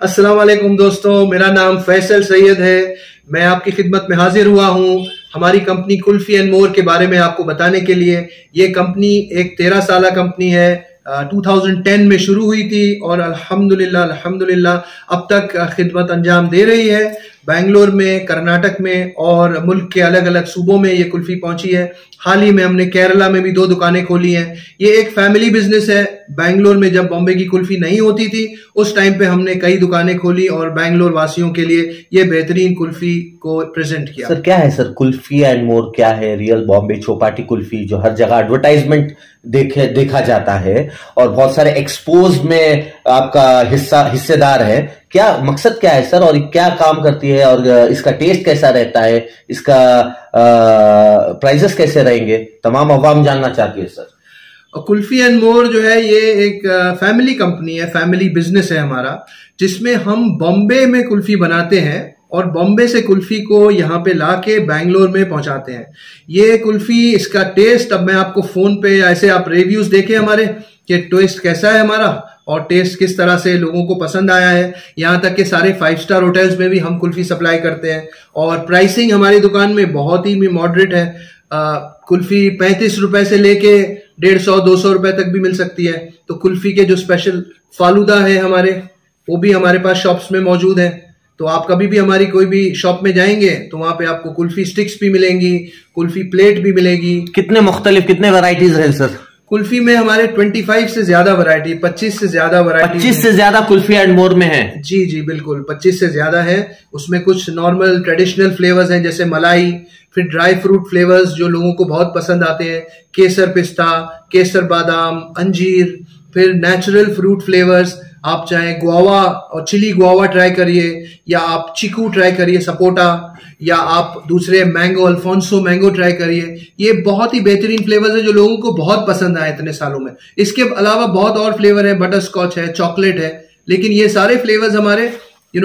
अस्सलाम वालेकुम दोस्तों, मेरा नाम फैसल सैयद है। मैं आपकी खिदमत में हाजिर हुआ हूँ हमारी कंपनी कुल्फी एंड मोर के बारे में आपको बताने के लिए। ये कंपनी एक 13 साला कंपनी है, 2010 में शुरू हुई थी और अल्हम्दुलिल्लाह अब तक खिदमत अंजाम दे रही है। बेंगलोर में, कर्नाटक में और मुल्क के अलग अलग सूबों में ये कुल्फी पहुंची है। हाल ही में हमने केरला में भी 2 दुकानें खोली हैं। ये एक फैमिली बिजनेस है। बेंगलोर में जब बॉम्बे की कुल्फी नहीं होती थी उस टाइम पे हमने कई दुकानें खोली और बेंगलोर वासियों के लिए ये बेहतरीन कुल्फी को प्रेजेंट किया। सर क्या है सर कुल्फी एंड मोर, क्या है? रियल बॉम्बे चौपाटी कुल्फी जो हर जगह एडवर्टाइजमेंट देखा जाता है और बहुत सारे एक्सपोज में आपका हिस्सेदार है। क्या मकसद क्या है सर और क्या काम करती है और इसका टेस्ट कैसा रहता है, इसका प्राइसेस कैसे रहेंगे, तमाम अवाम जानना चाहती है सर। कुल्फी एंड मोर जो है ये एक फैमिली कंपनी है, फैमिली बिजनेस है हमारा, जिसमें हम बॉम्बे में कुल्फी बनाते हैं और बॉम्बे से कुल्फी को यहाँ पे लाके बैंगलोर में पहुंचाते हैं। ये कुल्फी, इसका टेस्ट अब मैं आपको फोन पे ऐसे आप रिव्यूज देखें हमारे कि टेस्ट कैसा है हमारा और टेस्ट किस तरह से लोगों को पसंद आया है। यहाँ तक कि सारे 5 स्टार होटल्स में भी हम कुल्फी सप्लाई करते हैं और प्राइसिंग हमारी दुकान में बहुत ही मॉडरेट है। कुल्फी 35 रुपए से लेके 150-200 रुपए तक भी मिल सकती है। तो कुल्फी के जो स्पेशल फालूदा है हमारे, वो भी हमारे पास शॉप्स में मौजूद है। तो आप कभी भी हमारी कोई भी शॉप में जाएंगे तो वहां पे आपको कुल्फी स्टिक्स भी मिलेंगी, कुल्फी प्लेट भी मिलेगी। कितने वैरायटीज है सर कुल्फी में? हमारे 25 से ज्यादा वैरायटी, 25 से ज्यादा वैरायटी, 25 से ज्यादा कुल्फी एंड मोर में है। जी जी बिल्कुल, 25 से ज्यादा है। उसमें कुछ नॉर्मल ट्रेडिशनल फ्लेवर्स हैं जैसे मलाई, फिर ड्राई फ्रूट फ्लेवर्स जो लोगों को बहुत पसंद आते हैं, केसर पिस्ता, केसर बादाम, अंजीर, फिर नेचुरल फ्रूट फ्लेवर्स। आप चाहे गुआवा और चिली गुआवा ट्राई करिए, या आप चीकू ट्राई करिए, सपोटा, या आप दूसरे मैंगो, अल्फोंसो मैंगो ट्राई करिए। ये बहुत ही बेहतरीन फ्लेवर्स है जो लोगों को बहुत पसंद आए इतने सालों में। इसके अलावा बहुत और फ्लेवर है, बटर स्कॉच है, चॉकलेट है, लेकिन ये सारे फ्लेवर्स हमारे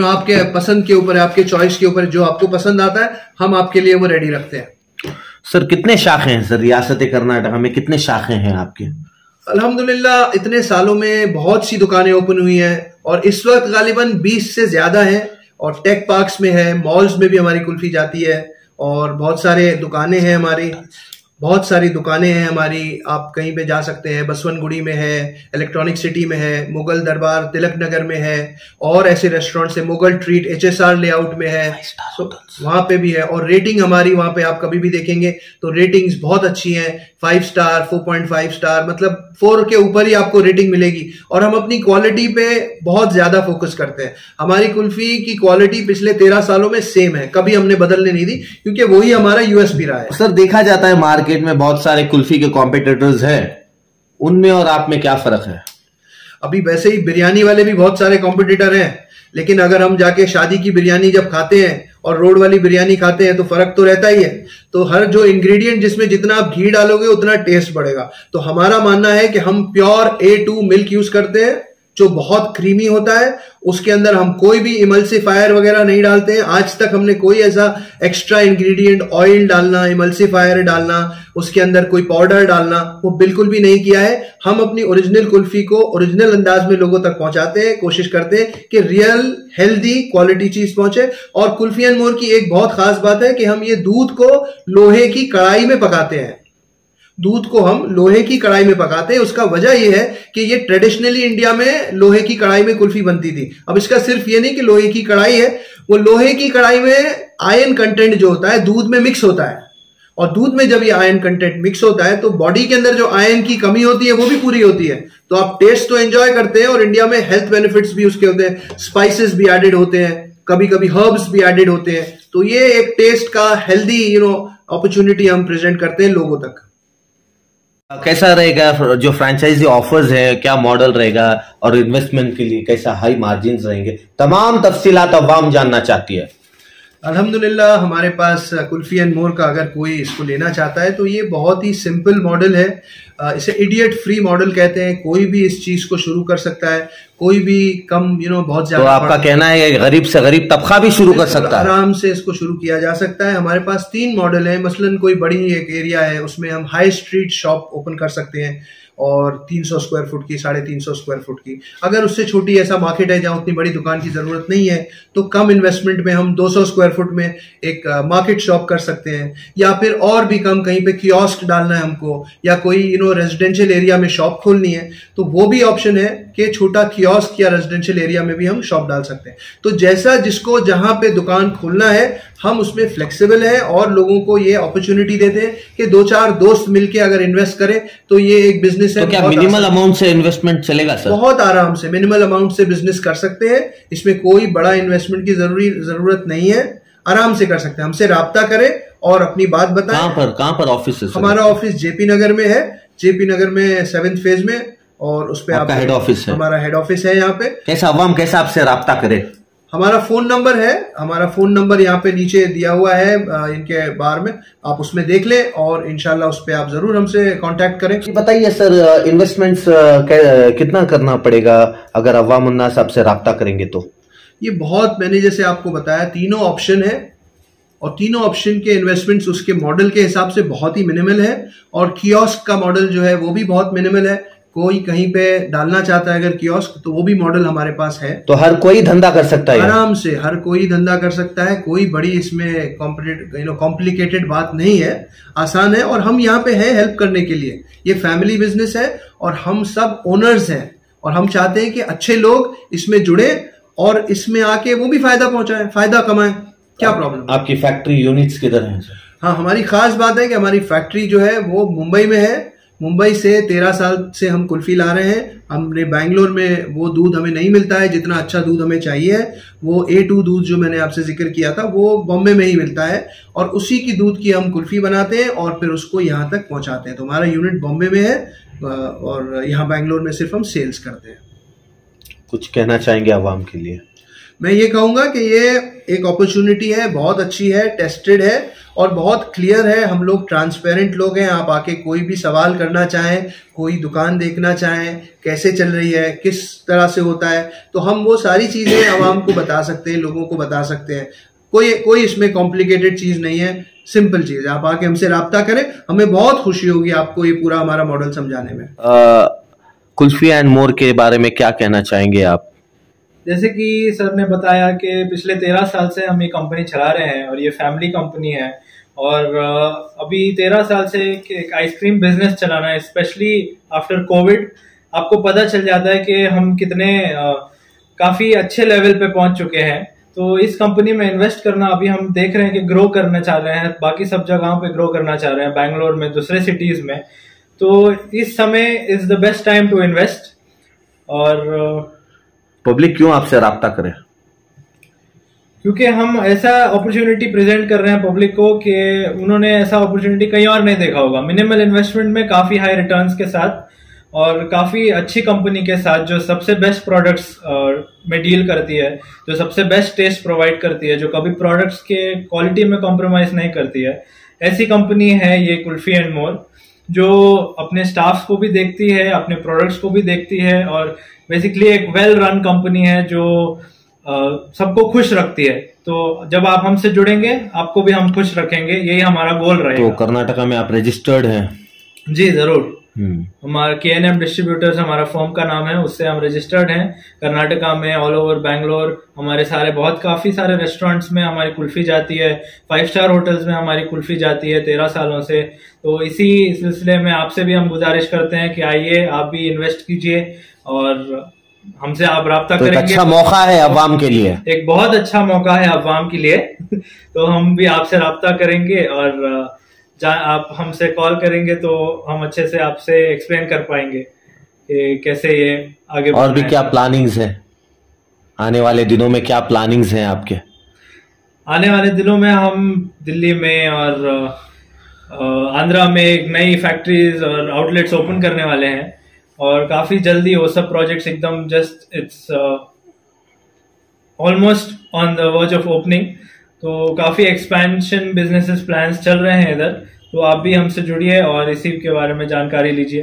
आपके पसंद के ऊपर है, आपके चॉइस के ऊपर, जो आपको पसंद आता है हम आपके लिए वो रेडी रखते हैं। सर कितने शाखे हैं सर रियासत कर्नाटक में, कितने शाखे हैं आपके? अल्हम्दुलिल्लाह इतने सालों में बहुत सी दुकानें ओपन हुई हैं और इस वक्त गालिबन 20 से ज्यादा हैं और टेक पार्क्स में है, मॉल्स में भी हमारी कुल्फी जाती है और बहुत सारे दुकानें हैं हमारी, बहुत सारी दुकानें हैं हमारी। आप कहीं पे जा सकते हैं, बसवनगुड़ी में है, इलेक्ट्रॉनिक सिटी में है, मुगल दरबार तिलक नगर में है और ऐसे रेस्टोरेंट्स है, मुगल ट्रीट HSR लेआउट में है, तो वहां पे भी है। और रेटिंग हमारी वहां पे आप कभी भी देखेंगे तो रेटिंग्स बहुत अच्छी हैं, 5 स्टार, 4.5 स्टार, मतलब 4 के ऊपर ही आपको रेटिंग मिलेगी। और हम अपनी क्वालिटी पे बहुत ज्यादा फोकस करते हैं। हमारी कुल्फी की क्वालिटी पिछले 13 सालों में सेम है, कभी हमने बदलने नहीं दी, क्योंकि वही हमारा यूएसपी रहा है। सर देखा जाता है मार्केट में बहुत सारे कुल्फी के कॉम्पिटिटर्स हैं, उनमें और आप में क्या फर्क है? अभी वैसे ही बिरयानी वाले भी बहुत सारे कॉम्पिटिटर हैं, लेकिन अगर हम जाके शादी की बिरयानी जब खाते हैं और रोड वाली बिरयानी खाते हैं तो फर्क तो रहता ही है। तो हर जो इंग्रेडिएंट, जिसमें जितना आप घी डालोगे उतना टेस्ट बढ़ेगा। तो हमारा मानना है कि हम प्योर A2 मिल्क यूज करते हैं जो बहुत क्रीमी होता है। उसके अंदर हम कोई भी इमल्सिफायर वगैरह नहीं डालते हैं। आज तक हमने कोई ऐसा एक्स्ट्रा इंग्रेडिएंट, ऑयल डालना, इमल्सिफायर डालना, उसके अंदर कोई पाउडर डालना, वो बिल्कुल भी नहीं किया है। हम अपनी ओरिजिनल कुल्फी को ओरिजिनल अंदाज में लोगों तक पहुंचाते हैं, कोशिश करते हैं कि रियल हेल्दी क्वालिटी चीज पहुंचे। और कुल्फी एंड मोर की एक बहुत खास बात है कि हम ये दूध को लोहे की कढ़ाई में पकाते हैं। दूध को हम लोहे की कढ़ाई में पकाते हैं। उसका वजह यह है कि ये ट्रेडिशनली इंडिया में लोहे की कढ़ाई में कुल्फी बनती थी। अब इसका सिर्फ ये नहीं कि लोहे की कढ़ाई है, वो लोहे की कढ़ाई में आयरन कंटेंट जो होता है दूध में मिक्स होता है, और दूध में जब ये आयरन कंटेंट मिक्स होता है तो बॉडी के अंदर जो आयरन की कमी होती है वो भी पूरी होती है। तो आप टेस्ट तो एंजॉय करते हैं और इंडिया में हेल्थ बेनिफिट्स भी उसके होते हैं, स्पाइसेस भी एडेड होते हैं, कभी कभी हर्ब्स भी एडेड होते हैं। तो ये एक टेस्ट का हेल्दी अपॉर्चुनिटी हम प्रेजेंट करते हैं लोगों तक। कैसा रहेगा जो फ्रेंचाइजी ऑफर्स है, क्या मॉडल रहेगा और इन्वेस्टमेंट के लिए कैसा हाई मार्जिन रहेंगे, तमाम तफसीलात अवाम जानना चाहती है। अल्हम्दुलिल्लाह हमारे पास कुल्फी एंड मोर का अगर कोई इसको लेना चाहता है तो ये बहुत ही सिंपल मॉडल है। इसे इडियट फ्री मॉडल कहते हैं। कोई भी इस चीज को शुरू कर सकता है, कोई भी कम बहुत ज्यादा। तो आपका कहना है कि गरीब से गरीब तबका भी शुरू कर सकता है, आराम से इसको शुरू किया जा सकता है। हमारे पास 3 मॉडल है। मसलन कोई बड़ी एक एरिया है उसमें हम हाई स्ट्रीट शॉप ओपन कर सकते हैं, और 300 स्क्वायर फुट की, 350 स्क्वायर फुट की। अगर उससे छोटी ऐसा मार्केट है जहाँ उतनी बड़ी दुकान की जरूरत नहीं है, तो कम इन्वेस्टमेंट में हम 200 स्क्वायर फुट में एक मार्केट शॉप कर सकते हैं, या फिर और भी कम कहीं पे कियोस्क डालना है हमको, या कोई रेजिडेंशियल एरिया में शॉप खोलनी है, तो वो भी ऑप्शन है कि छोटा कियोस्क या रेजिडेंशियल एरिया में भी हम शॉप डाल सकते हैं। तो जैसा जिसको जहां पे दुकान खोलना है, हम उसमें फ्लेक्सिबल है और लोगों को ये अपॉर्चुनिटी देते हैं कि 2-4 दोस्त मिलके अगर इन्वेस्ट करें तो ये एक बिजनेस है। तो क्या मिनिमल अमाउंट से इन्वेस्टमेंट चलेगा सर? बहुत आराम से मिनिमल अमाउंट से बिजनेस कर सकते हैं, इसमें कोई बड़ा इन्वेस्टमेंट की जरूरत नहीं है, आराम से कर सकते हैं। हमसे राब्ता करें और अपनी बात बताएं। कहां पर ऑफिस है? हमारा ऑफिस जेपी नगर में है, जेपी नगर में 7th फेज में, और उस पे आपका हेड ऑफिस है? हमारा हेड ऑफिस है यहाँ पे। कैसा अवाम कैसा आपसे राब्ता करे? हमारा फोन नंबर है, हमारा फोन नंबर यहाँ पे नीचे दिया हुआ है इनके बार में, आप उसमें देख लें और इंशाल्लाह उस पे आप जरूर हमसे कांटेक्ट करें। बताइए सर, इन्वेस्टमेंट्स कितना करना पड़ेगा अगर अवाम उन्नास आपसे राब्ता करेंगे तो? ये बहुत, मैंने जैसे आपको बताया, तीनों ऑप्शन है और तीनों ऑप्शन के इन्वेस्टमेंट्स उसके मॉडल के हिसाब से बहुत ही मिनिमल है, और कियोस्क का मॉडल जो है वो भी बहुत मिनिमल है। कोई कहीं पे डालना चाहता है अगर कियोस्क, तो वो भी मॉडल हमारे पास है। तो हर कोई धंधा कर सकता है? आराम से हर कोई धंधा कर सकता है, कोई बड़ी इसमें कॉम्प्लिकेटेड बात नहीं है, आसान है। और हम यहाँ पे हैं हेल्प करने के लिए। ये फैमिली बिजनेस है और हम सब ओनर्स हैं, और हम चाहते हैं कि अच्छे लोग इसमें जुड़े और इसमें आके वो भी फायदा पहुंचाएं, फायदा कमाएं। क्या प्रॉब्लम? आपकी फैक्ट्री यूनिट्स किधर है? हाँ, हमारी खास बात है कि हमारी फैक्ट्री जो है वो मुंबई में है। मुंबई से 13 साल से हम कुल्फी ला रहे हैं। हमने बैंगलोर में वो दूध हमें नहीं मिलता है जितना अच्छा दूध हमें चाहिए। वो A2 दूध जो मैंने आपसे जिक्र किया था वो बॉम्बे में ही मिलता है, और उसी की दूध की हम कुल्फी बनाते हैं और फिर उसको यहाँ तक पहुंचाते हैं। तो हमारा यूनिट बॉम्बे में है और यहाँ बैंगलोर में सिर्फ हम सेल्स करते हैं। कुछ कहना चाहेंगे आवाम के लिए? मैं ये कहूंगा कि ये एक अपॉर्चुनिटी है, बहुत अच्छी है, टेस्टेड है और बहुत क्लियर है। हम लोग ट्रांसपेरेंट लोग हैं। आप आके कोई भी सवाल करना चाहें, कोई दुकान देखना चाहें, कैसे चल रही है, किस तरह से होता है, तो हम वो सारी चीजें आवाम को बता सकते हैं, लोगों को बता सकते हैं। कोई इसमें कॉम्प्लिकेटेड चीज नहीं है, सिंपल चीज है। आप आके हमसे राब्ता करें, हमें बहुत खुशी होगी आपको ये पूरा हमारा मॉडल समझाने में। कुल्फी एंड मोर के बारे में क्या कहना चाहेंगे आप? जैसे कि सर ने बताया कि पिछले 13 साल से हम ये कंपनी चला रहे हैं और ये फैमिली कंपनी है, और अभी 13 साल से एक आइसक्रीम बिजनेस चलाना है, स्पेशली आफ्टर कोविड, आपको पता चल जाता है कि हम कितने काफी अच्छे लेवल पे पहुंच चुके हैं। तो इस कंपनी में इन्वेस्ट करना, अभी हम देख रहे हैं कि ग्रो करना चाह रहे हैं, बाकी सब जगहों पे ग्रो करना चाह रहे हैं, बैंगलोर में, दूसरे सिटीज में। तो इस समय is the best time to invest. और पब्लिक क्यों आपसे राब्ता करे? क्योंकि हम ऐसा अपॉर्चुनिटी प्रेजेंट कर रहे हैं पब्लिक को कि उन्होंने ऐसा अपॉर्चुनिटी कहीं और नहीं देखा होगा। मिनिमल इन्वेस्टमेंट में काफी हाई रिटर्न्स के साथ और काफी अच्छी कंपनी के साथ, जो सबसे बेस्ट प्रोडक्ट्स में डील करती है, जो सबसे बेस्ट टेस्ट प्रोवाइड करती है, जो कभी प्रोडक्ट्स के क्वालिटी में कॉम्प्रोमाइज नहीं करती है, ऐसी कंपनी है ये कुल्फी एंड मोर, जो अपने स्टाफ को भी देखती है, अपने प्रोडक्ट्स को भी देखती है, और बेसिकली एक वेल रन कंपनी है जो सबको खुश रखती है। तो जब आप हमसे जुड़ेंगे, आपको भी हम खुश रखेंगे, यही हमारा गोल रहेगा। तो कर्नाटका में आप रजिस्टर्ड हैं? जी जरूर। हमारा KNM डिस्ट्रीब्यूटर्स हमारा फर्म का नाम है, उससे हम रजिस्टर्ड हैं। कर्नाटका में, ऑल ओवर बैंगलोर, हमारे काफी सारे रेस्टोरेंट्स में हमारी कुल्फी जाती है, 5 स्टार होटल्स में हमारी कुल्फी जाती है 13 सालों से। तो इसी सिलसिले में आपसे भी हम गुजारिश करते हैं कि आइए, आप भी इन्वेस्ट कीजिए और हमसे आप राब्ता करेंगे। अच्छा मौका है अवाम के लिए, एक बहुत अच्छा मौका है अवाम के लिए। तो हम भी आपसे राब्ता करेंगे और आप हमसे कॉल करेंगे तो हम अच्छे से आपसे एक्सप्लेन कर पाएंगे कि कैसे ये आगे। और भी क्या प्लानिंग्स हैं आने वाले दिनों में? क्या प्लानिंग्स हैं आपके? आने वाले दिनों में हम दिल्ली में और आंध्रा में एक नई फैक्ट्रीज और आउटलेट्स ओपन करने वाले हैं, और काफी जल्दी वो सब प्रोजेक्ट्स एकदम just it's almost on the verge of opening. तो काफी एक्सपेंशन बिजनेसेस प्लान्स चल रहे हैं इधर। तो आप भी हमसे जुड़िए और इसी के बारे में जानकारी लीजिए।